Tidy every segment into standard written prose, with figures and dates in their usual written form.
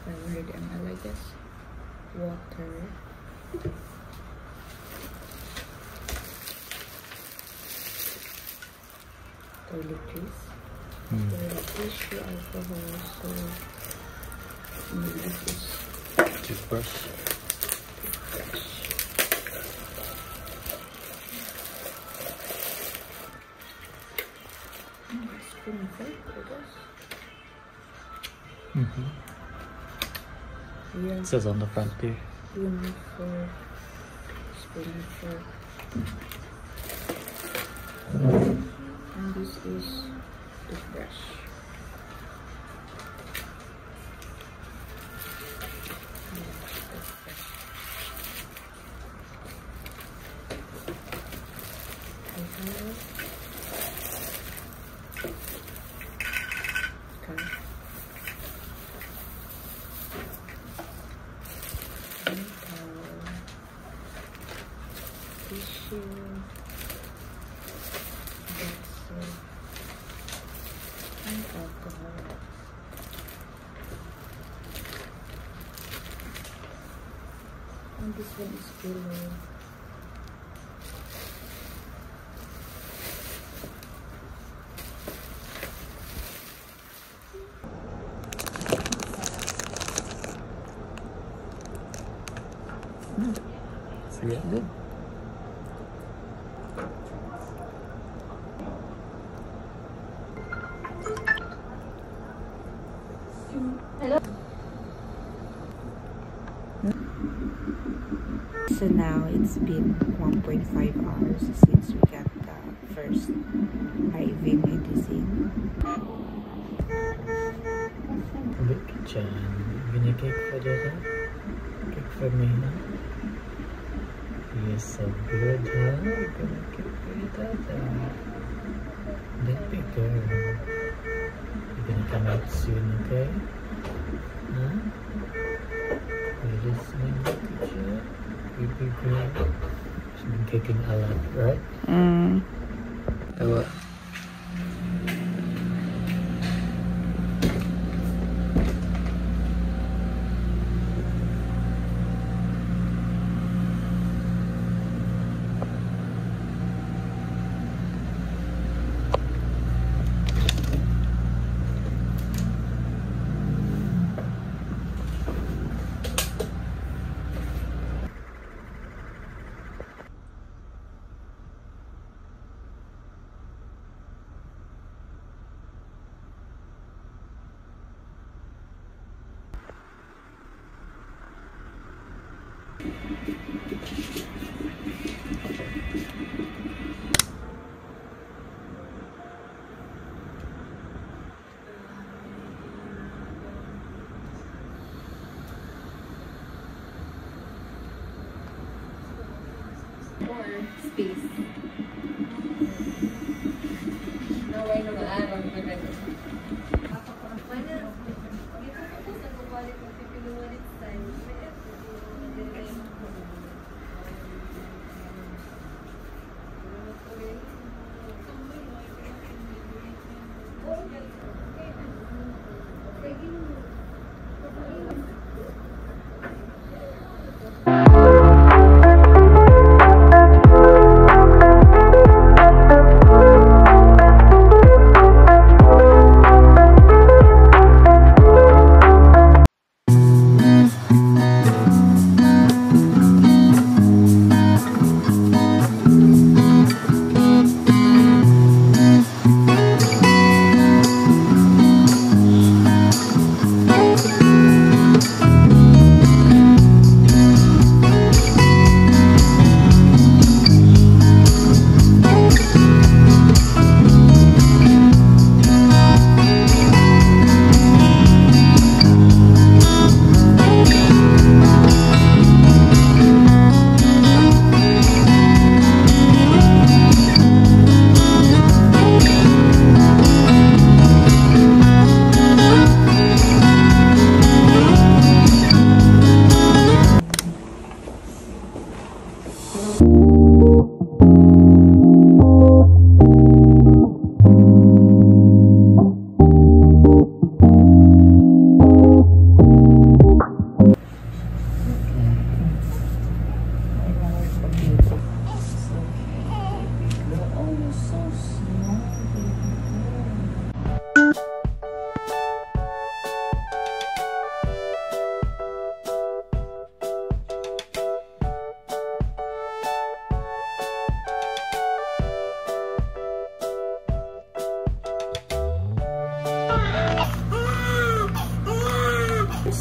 500 ml, I guess. Water. Toiletries. Tissue, alcohol, so maybe this is toothbrush. Spoon fork, I guess. Yeah. It says on the front there. Spoon fork. Spoon fork. And this is toothbrush. Tissue, and alcohol. And this one is pillow. So yeah, good. So now it's been 1.5 hours since we got the first IV medicine. Look, John. Gonna cake for Dada? Cake for me, huh? You're so good, huh? Gonna cake for your Dada. That big girl. You're gonna come out soon, okay? Huh? You're listening, good job. Big girl. She's been kicking a lot, right? Tawa. More space. No way naman araw na ganun.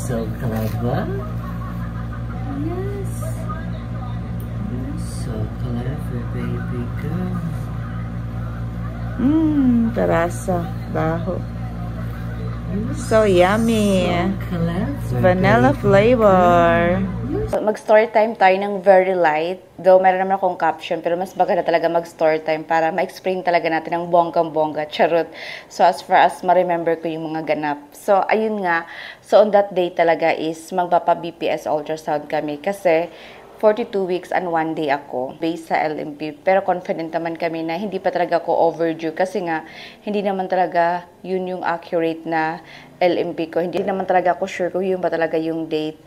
so clever. Yes. You're so clever, baby girl. Terasa. Baho. So yummy. So clever, Vanilla baby flavor. Mag-story time tayo ng very light. Though meron naman akong caption, pero mas maganda talaga mag-story time para ma-explain talaga natin ang bonggang-bongga. Charot. So as far as ma-remember ko yung mga ganap. So ayun nga. So on that day talaga is magpapa-BPS ultrasound kami. Kasi 42 weeks and 1 day ako based sa LMP. Pero confident naman kami na hindi pa talaga ako overdue kasi nga hindi naman talaga yun yung accurate na LMP ko. Hindi naman talaga ako sure kung yun ba talaga yung date.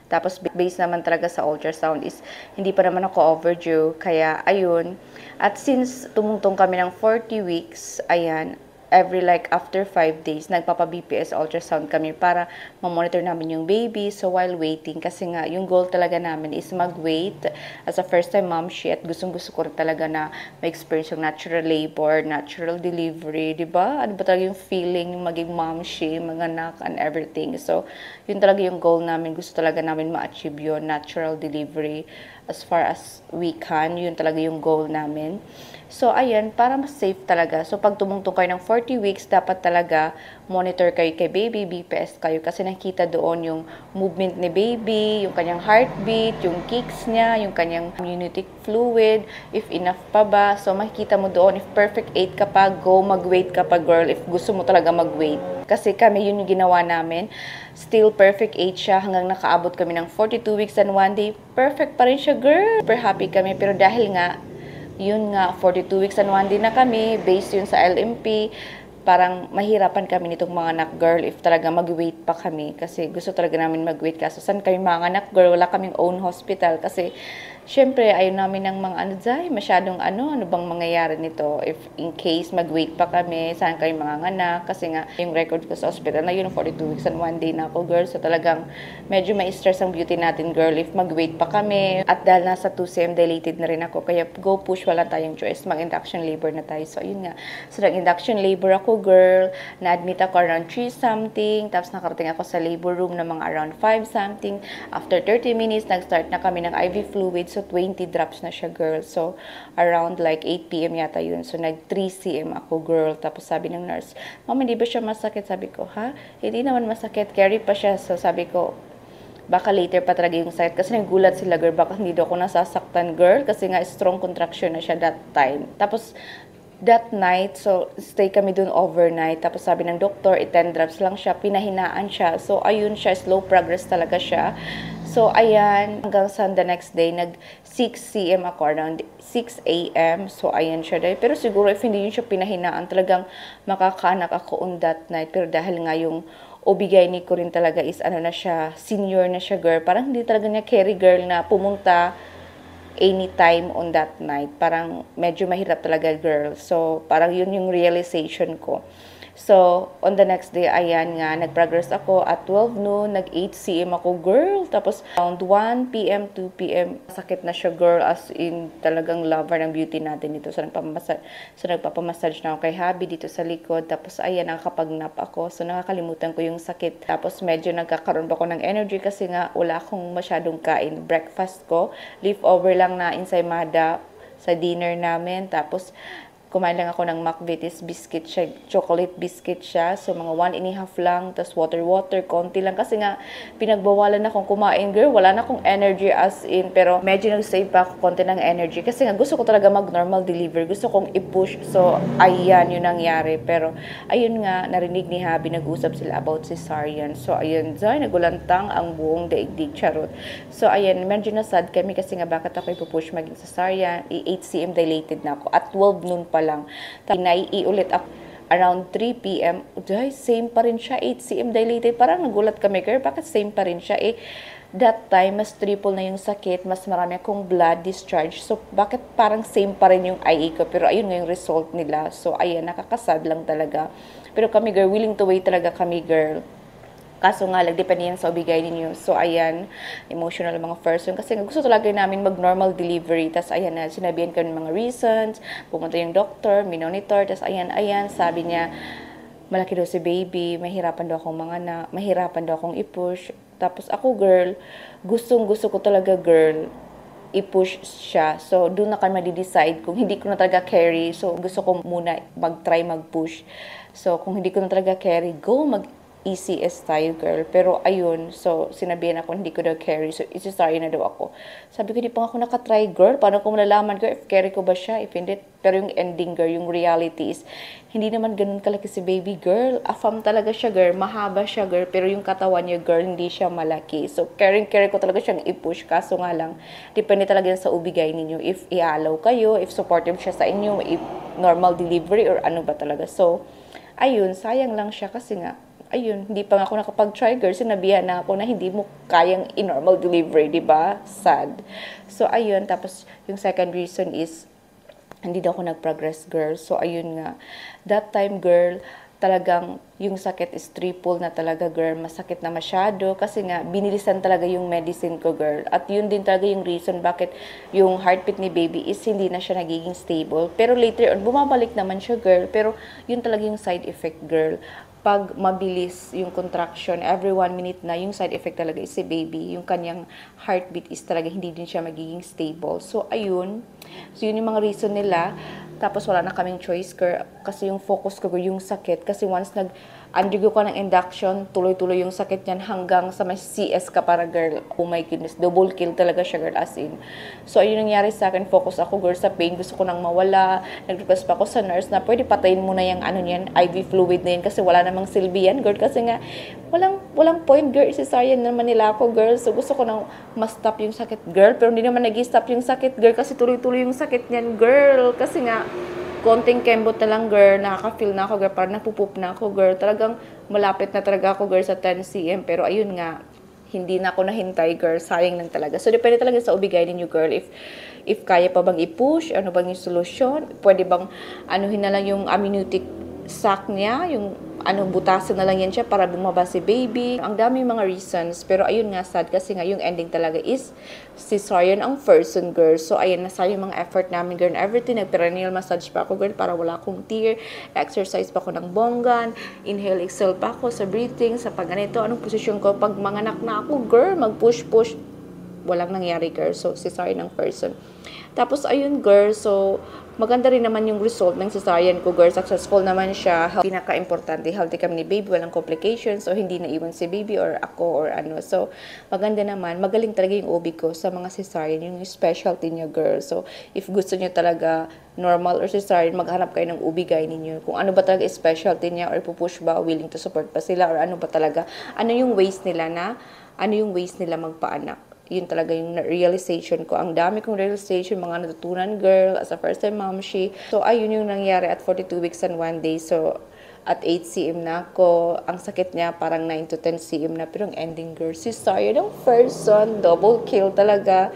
Tapos based naman talaga sa ultrasound is hindi pa naman ako overdue. Kaya ayun. At since tumungtong kami ng 40 weeks, ayan, every like after 5 days, nagpapa-BPS ultrasound kami para ma-monitor namin yung baby. So while waiting, kasi nga yung goal talaga namin is mag-wait as a first time mom she at gustong-gusto ko rin talaga na ma-experience yung natural labor, natural delivery, di ba? Ano ba talaga yung feeling yung maging mom she, mga anak and everything. So yun talaga yung goal namin. Gusto talaga namin ma-achieve yun, natural delivery as far as we can. Yun talaga yung goal namin. So, ayan, para mas safe talaga. So, pag tumungtong kayo ng 40 weeks, dapat talaga monitor kayo kay baby, BPS kayo. Kasi nakita doon yung movement ni baby, yung kanyang heartbeat, yung kicks niya, yung kanyang amniotic fluid, if enough pa ba. So, makikita mo doon, if perfect 8 ka pa, go, mag-wait ka pa, girl, if gusto mo talaga mag-wait. Kasi kami, yun yung ginawa namin. Still, perfect 8 siya hanggang nakaabot kami ng 42 weeks and 1 day. Perfect pa rin siya, girl. Super happy kami. Pero dahil nga, yun nga, 42 weeks and 1 day na kami, based yun sa LMP, parang mahirapan kami nitong mga anak, girl, if talaga mag-wait pa kami. Kasi gusto talaga namin mag-wait. Kaso saan kami mga anak, girl? Wala kaming own hospital. Kasi, syempre, ayaw namin ng mga masyadong ano bang mangyayari nito? If in case mag-wait pa kami, saan kayo mga anak? Kasi nga, yung record ko sa hospital na yun, 42 weeks and 1 day na ako, girl. So talagang, medyo ma-stress ang beauty natin, girl, if mag-wait pa kami. At dahil nasa 2cm dilated na rin ako, kaya go push, wala tayong choice. Mag-induction labor na tayo. So, ayun nga. So, nag-induction labor ako, girl. Na-admit ako around 3 something. Tapos, nakarating ako sa labor room na mga around 5 something. After 30 minutes, nag-start na kami ng IV fluid. So, 20 drops na siya, girl. So, around like 8 p.m. yata yun. So, nag-3 cm ako, girl. Tapos, sabi ng nurse, Ma'am, hindi ba siya masakit? Sabi ko, ha? Hindi naman masakit. Carry pa siya. So, sabi ko, baka later pa talaga yung sakit. Kasi nagulat sila, girl. Baka hindi daw ako nasasaktan, girl. Kasi nga, strong contraction na siya that time. Tapos, that night, so stay kami dun overnight. Tapos sabi ng doktor, 10 drops lang siya, pinahinaan siya. So ayun siya, slow progress talaga siya. So ayan, hanggang sa the next day, nag 6 cm ako, around 6 a.m. So ayan siya dahil. Pero siguro if hindi yun siya pinahinaan, talagang makakaanak ako on that night. Pero dahil nga yung OB-GYN ko rin talaga is ano na siya, senior na siya, girl. Parang hindi talaga niya carry, girl, na pumunta anytime on that night. Parang medyo mahirap talaga, girl. So, parang yun yung realization ko. So, on the next day, ayan nga, nag-progress ako at 12 noon, nag-8 cm ako, girl. Tapos, around 1 p.m., 2 p.m., sakit na siya, girl, as in, talagang lover ng beauty natin dito. So, nagpapamassage na ako kay Habi dito sa likod. Tapos, ayan, nakakapag-nap ako. So, nakakalimutan ko yung sakit. Tapos, medyo nagkakaroon pa ako ng energy kasi nga, wala akong masyadong kain. Breakfast ko, leftover lang na ensaymada sa dinner namin. Tapos, kumain lang ako ng McVitie's biscuit siya, chocolate biscuit siya. So, mga 1.5 lang. Tapos, water, konti lang. Kasi nga, pinagbawalan akong kumain, girl. Wala na akong energy as in. Pero, medyo nag-save pa ako konti ng energy. Kasi nga, gusto ko talaga mag-normal deliver. Gusto kong i-push. So, ayan, yun nangyari. Pero, ayun nga, narinig ni Habi, nag-usap sila about cesarean. So, ayun, nagulantang ang buong daigdig, charot. So, ayun, medyo nasad kami kasi nga, bakit ako ipupush maging cesarean? 8 cm dilated na ako. At 12 noon pa lang. Nai-ulit ako around 3 p.m. Same pa rin siya, 8 cm dilated. Parang nagulat kami, girl, bakit same pa rin siya? That time, mas triple na yung sakit, mas marami akong blood discharge. So, bakit parang same pa rin yung IA ko? Pero ayun nga yung result nila. So, ayan, nakakasad lang talaga. Pero kami, girl, willing to wait talaga kami, girl. Kaso nga, depende yan sa obigay ninyo. So, ayan, emotional mga person. Kasi gusto talaga namin mag-normal delivery. Tapos, ayan na, sinabihan kami ng mga reasons. Pumunta yung doctor, minonitor. Tapos, ayan, sabi niya, malaki daw si baby, mahirapan daw akong i-push. Tapos ako, girl, gusto ko talaga, girl, i-push siya. So, doon na kami decide kung hindi ko na talaga carry. So, gusto ko muna mag-try mag-push. So, kung hindi ko na talaga carry, go mag-ECS tayo, girl. Pero, ayun. So, sinabihan ako, hindi ko daw carry. So, isi-sorry na daw ako. Sabi ko, hindi pa ako nakatry, girl. Paano ko malalaman, girl, if carry ko ba siya, if hindi. Pero yung ending, girl, yung reality is, hindi naman ganun kalaki si baby, girl. Afam talaga siya, girl. Mahaba siya, girl. Pero yung katawan niya, girl, hindi siya malaki. So, carry ko talaga siyang i-push. Kaso nga lang, depende talaga yan sa ubigay ninyo. If i-allow kayo, if supportive siya sa inyo, if normal delivery, or ano ba talaga. So, ayun, sayang lang siya kasi nga, ayun, hindi pa nga ako nakapag-try, girl. Sinabihan na ako na hindi mo kayang in-normal delivery, di ba? Sad. So, ayun. Tapos, yung second reason is, hindi daw ako nag-progress, girl. So, ayun nga. That time, girl, talagang yung sakit is triple na talaga, girl. Masakit na masyado. Kasi nga, binilisan talaga yung medicine ko, girl. At yun din talaga yung reason bakit yung heartbeat ni baby is hindi na siya nagiging stable. Pero later on, bumabalik naman siya, girl. Pero yun talaga yung side effect, girl. Pag mabilis yung contraction, every 1 minute na, yung side effect talaga is si baby. Yung kanyang heartbeat is talaga hindi din siya magiging stable. So, ayun. So, yun yung mga reason nila. Tapos, wala na kaming choice, girl. Kasi yung focus ko, yung sakit. Kasi once undergo ka ng induction, tuloy-tuloy yung sakit niyan hanggang sa may CS ka para, girl. Oh my goodness, double kill talaga siya, girl, as in. So, ayun nangyari sa akin. Focus ako, girl, sa pain. Gusto ko nang mawala. Nag-request pa ako sa nurse na pwede patayin mo na yung ano niyan, IV fluid na yan kasi wala namang silbi yan, girl. Kasi nga, walang point, girl. Cesarean naman nila ako, girl. So, gusto ko nang ma-stop yung sakit, girl. Pero hindi naman nag-stop yung sakit, girl, kasi tuloy-tuloy yung sakit niyan, girl. Kasi nga, konting kembot na lang, girl, nakaka-feel na ako, girl, parang napupup na ako, girl. Talagang malapit na talaga ako, girl, sa 10 cm. Pero ayun nga, hindi na ako nahintay, girl. Sayang lang talaga. So, depende talaga sa ubigay ninyo, girl. If kaya pa bang i-push, ano bang yung solusyon? Pwede bang anuhin na lang yung amniotic sac niya, yung butasan na lang yan siya para bumaba si baby. Ang daming mga reasons, pero ayun nga, sad kasi nga yung ending talaga is cesarean ang person, girl. So ayun, nasayang yung mga effort namin, girl, everything. Nag-perineal massage pa ako, girl, para wala akong tear. Exercise pa ako ng bonggan, inhale, exhale pa ako sa breathing, sa pag ganito. Anong posisyon ko? Pag manganak na ako, girl, mag-push-push. Walang nangyari, girl. So cesarean ang person. Tapos, ayun, girl, so, maganda rin naman yung result ng cesarean ko, girl. Successful naman siya. Pinaka-importante, healthy kami ni baby, walang complications, so hindi naiwan si baby or ako or ano. So, maganda naman. Magaling talaga yung OB ko sa mga cesarean, yung specialty niya, girl. So, if gusto niyo talaga normal or cesarean, maghanap kayo ng OB guy ninyo. Kung ano ba talaga specialty niya or pupush ba, willing to support pa sila or ano ba talaga. Ano yung ways nila magpaanak. Yun talaga yung realization ko. Ang dami kong realization, mga natutunan, girl, as a first-time momshi. So, ayun yung nangyari at 42 weeks and 1 day. So, at 8 cm na ako. Ang sakit niya, parang 9 to 10 cm na. Pero ang ending, girl, cesarean ng person. Double kill talaga.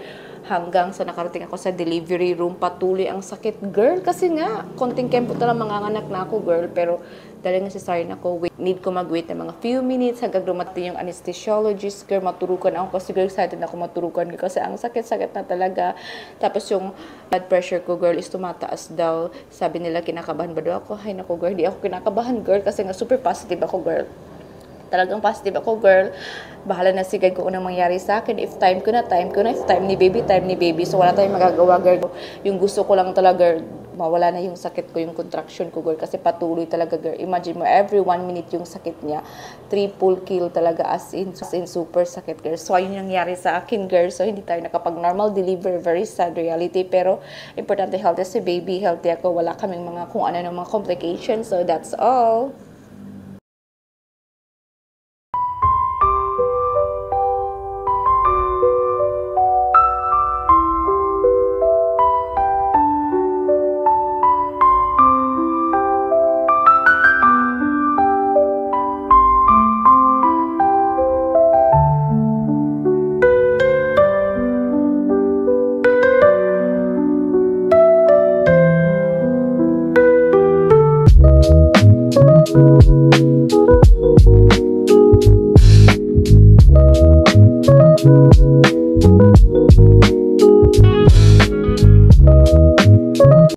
Hanggang sa nakarating ako sa delivery room, patuloy ang sakit, girl. Kasi nga, konting kempo talaga manganganak na ako, girl. Pero, dahil nga cesarean ako, need ko mag-wait ng mga few minutes hanggang dumating yung anesthesiologist, girl. Maturukan ako kasi, girl, excited ako maturukan kasi ang sakit-sakit na talaga. Tapos yung blood pressure ko, girl, is tumataas daw. Sabi nila, kinakabahan ba daw ako? Ay, naku, girl, di ako kinakabahan, girl. Kasi nga, super positive ako, girl. Talagang positive ako, girl. Bahala na si God kung anong mangyari sa akin. If time ko na. If time ni baby. So, wala tayong magagawa, girl. Yung gusto ko lang talaga, girl, mawala na yung sakit ko, yung contraction ko, girl. Kasi patuloy talaga, girl. Imagine mo, every 1 minute yung sakit niya. Triple kill talaga, as in super sakit, girl. So, ayun yung nangyari sa akin, girl. So, hindi tayo nakapag-normal deliver. Very sad reality. Pero, importante, healthy si baby. Healthy ako. Wala kaming mga kung ano ng mga complications. So, that's all. Thank you.